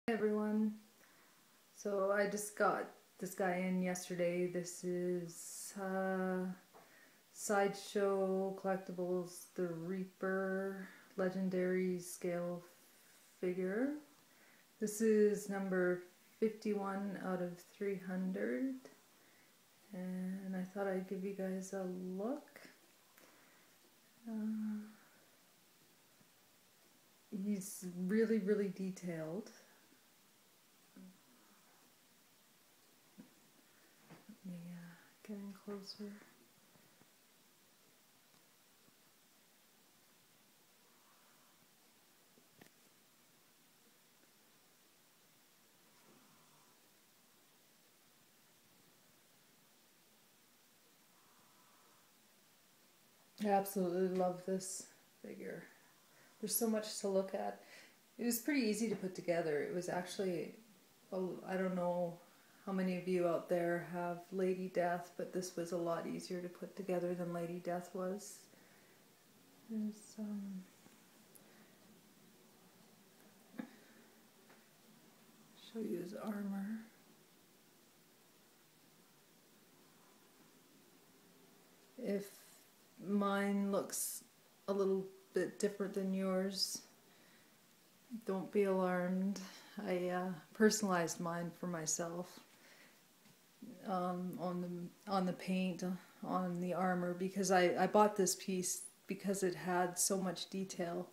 Hey everyone, so I just got this guy in yesterday. This is Sideshow Collectibles, the Reaper Legendary Scale figure. This is number 51 out of 300, and I thought I'd give you guys a look. He's really detailed. Getting closer. I absolutely love this figure. There's so much to look at. It was pretty easy to put together. It was actually, I don't know how many of you out there have Lady Death, but this was a lot easier to put together than Lady Death was. There's show you his armor. If mine looks a little bit different than yours, don't be alarmed. I personalized mine for myself on the paint on the armor, because I bought this piece because it had so much detail.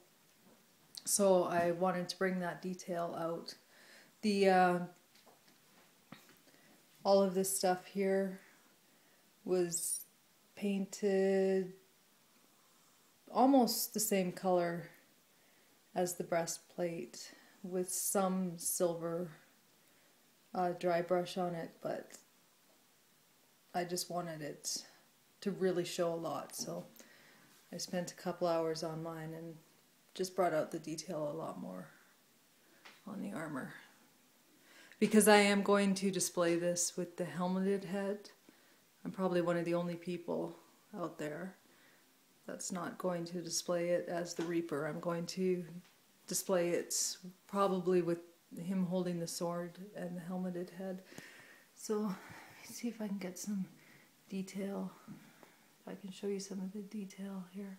So I wanted to bring that detail out. The all of this stuff here was painted almost the same color as the breastplate, with some silver dry brush on it, but I just wanted it to really show a lot, so I spent a couple hours on mine and just brought out the detail a lot more on the armor. Because I am going to display this with the helmeted head. I'm probably one of the only people out there that's not going to display it as the Reaper. I'm going to display it probably with him holding the sword and the helmeted head. So let's see if I can get some detail. If I can show you some of the detail here.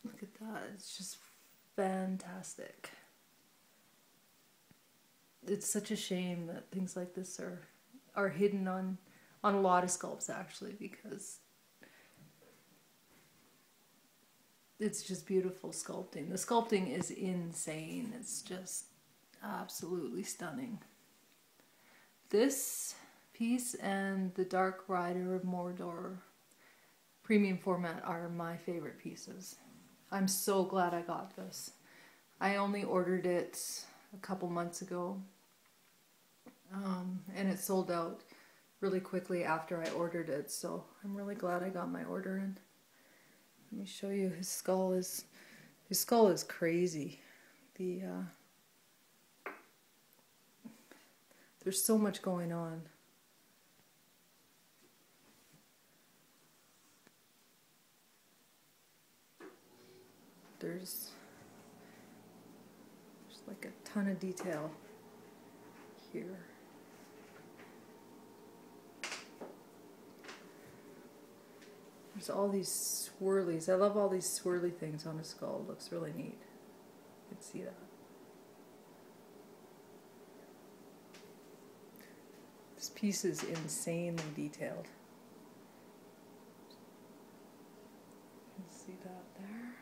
Look at that, it's just fantastic. It's such a shame that things like this are hidden on a lot of sculpts, actually, because it's just beautiful sculpting. The sculpting is insane. It's just absolutely stunning. This piece and the Dark Rider of Mordor premium format are my favorite pieces. I'm so glad I got this. I only ordered it a couple months ago, and it sold out really quickly after I ordered it, so I'm really glad I got my order in. Let me show you, his skull is crazy. There's so much going on. There's like a ton of detail here. There's all these swirlies. I love all these swirly things on a skull. It looks really neat. You can see that. This piece is insanely detailed. You can see that there.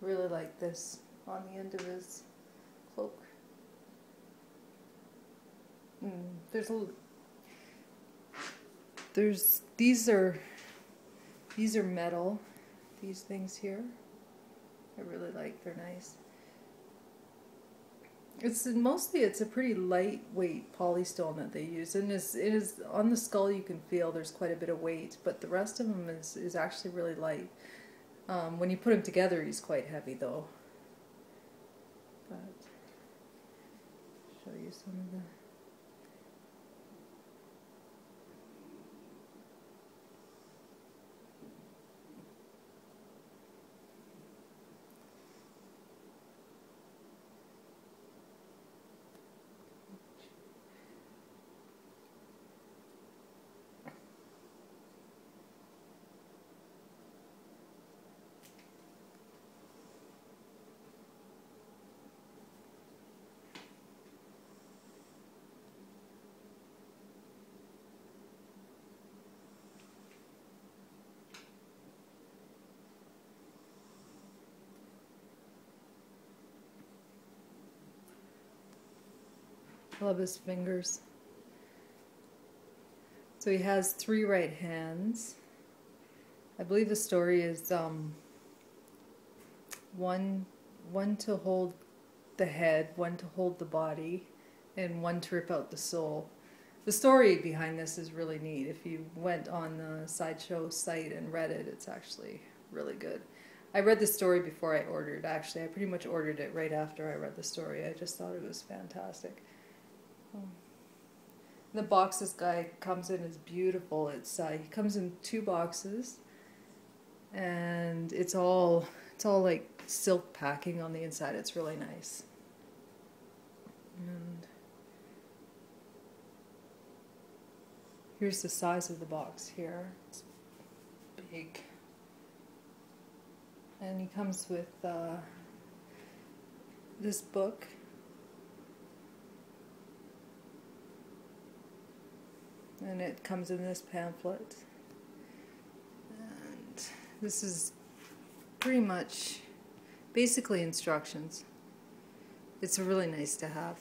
Really like this on the end of his cloak. These are metal. These things here, I really like. They're nice. It's a pretty lightweight polystone that they use, and it is on the skull. You can feel there's quite a bit of weight, but the rest of them is actually really light. When you put him together, he's quite heavy though. But show you some of the I love his fingers. So he has 3 right hands. I believe the story is one to hold the head, one to hold the body, and one to rip out the soul. The story behind this is really neat. If you went on the Sideshow site and read it, it's actually really good. I read the story before I ordered, actually. I pretty much ordered it right after I read the story. I just thought it was fantastic. The box this guy comes in is beautiful. He comes in 2 boxes, and it's all like silk packing on the inside. It's really nice. And here's the size of the box here. It's big. And he comes with this book. And it comes in this pamphlet. And this is pretty much basically instructions. It's really nice to have.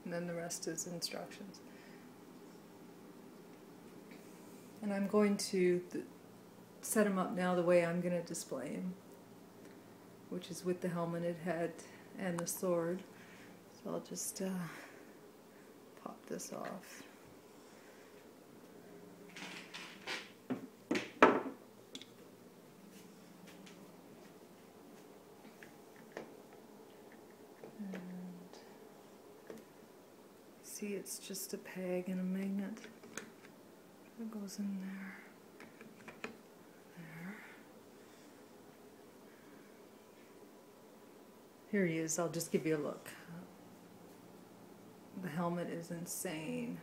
And then the rest is instructions. And I'm going to set him up now the way I'm going to display him, which is with the helmeted head and the sword. So I'll just pop this off. And see, it's just a peg and a magnet. It goes in there. There. Here he is. I'll just give you a look. The helmet is insane.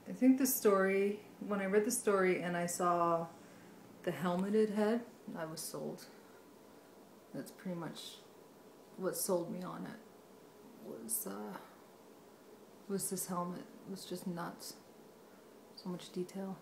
I think the story, when I read the story and I saw the helmeted head, I was sold. That's pretty much what sold me on it. Was this helmet. It was just nuts. So much detail.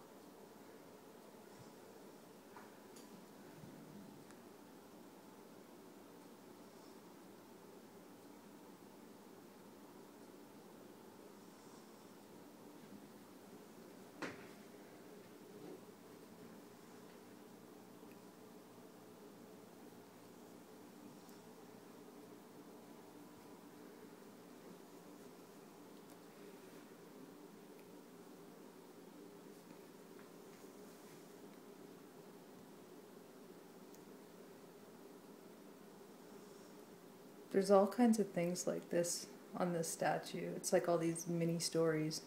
There's all kinds of things like this on this statue. It's like all these mini stories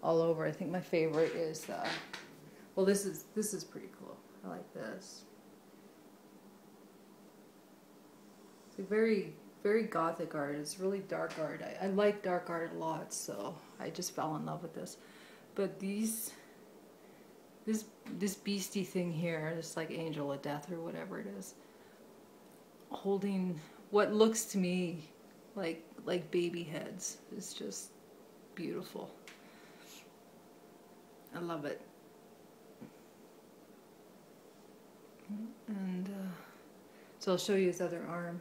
all over. I think my favorite is, well, this is pretty cool. I like this. It's a very, very gothic art. It's really dark art. I like dark art a lot, so I just fell in love with this. But this beastie thing here, this like angel of death or whatever it is, holding what looks to me like baby heads. It's just beautiful. I love it. And so I'll show you his other arm.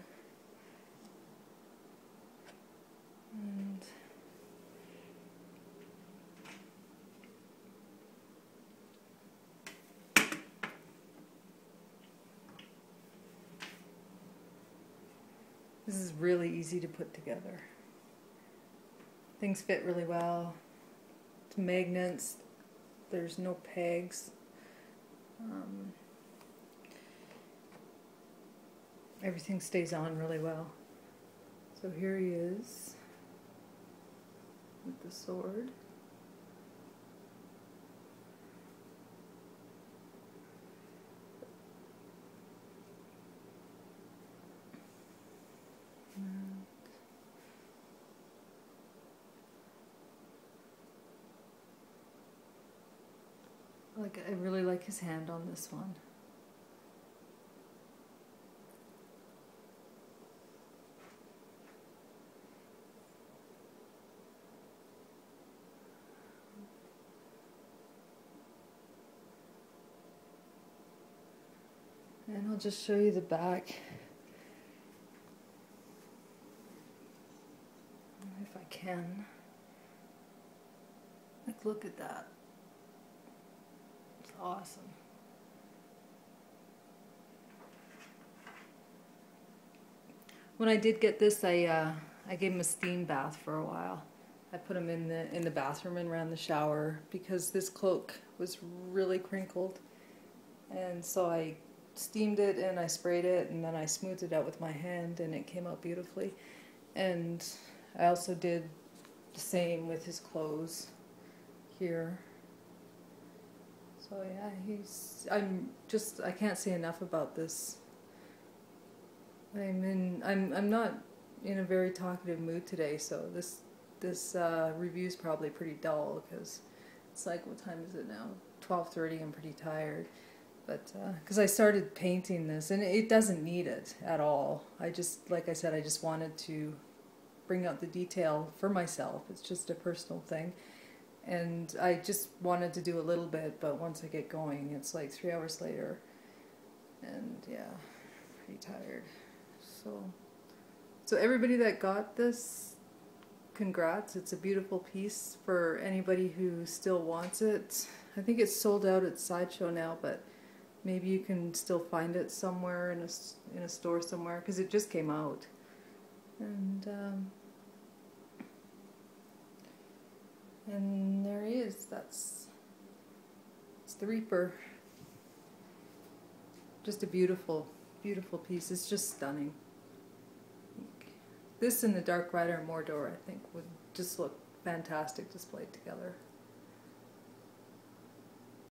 And this is really easy to put together. Things fit really well. It's magnets. There's no pegs. Everything stays on really well. So here he is with the sword. I really like his hand on this one. And I'll just show you the back. If I can. Like, look at that. It's awesome. When I did get this, I gave him a steam bath for a while. I put him in the bathroom and ran the shower because this cloak was really crinkled, and so I steamed it and I sprayed it and then I smoothed it out with my hand and it came out beautifully. And I also did the same with his clothes here. So yeah, I can't say enough about this. I'm not in a very talkative mood today, so this review is probably pretty dull because it's like, what time is it now? 12:30. I'm pretty tired, but because I started painting this and it doesn't need it at all. Like I said, I just wanted to bring out the detail for myself. It's just a personal thing, and I just wanted to do a little bit, but once I get going, it's like 3 hours later, and yeah, pretty tired. So everybody that got this, congrats. It's a beautiful piece for anybody who still wants it. I think it's sold out at Sideshow now, but maybe you can still find it somewhere in a store somewhere, because it just came out. And there he is. It's the Reaper. Just a beautiful, beautiful piece. It's just stunning. This and the Dark Rider and Mordor, I think, would just look fantastic displayed together.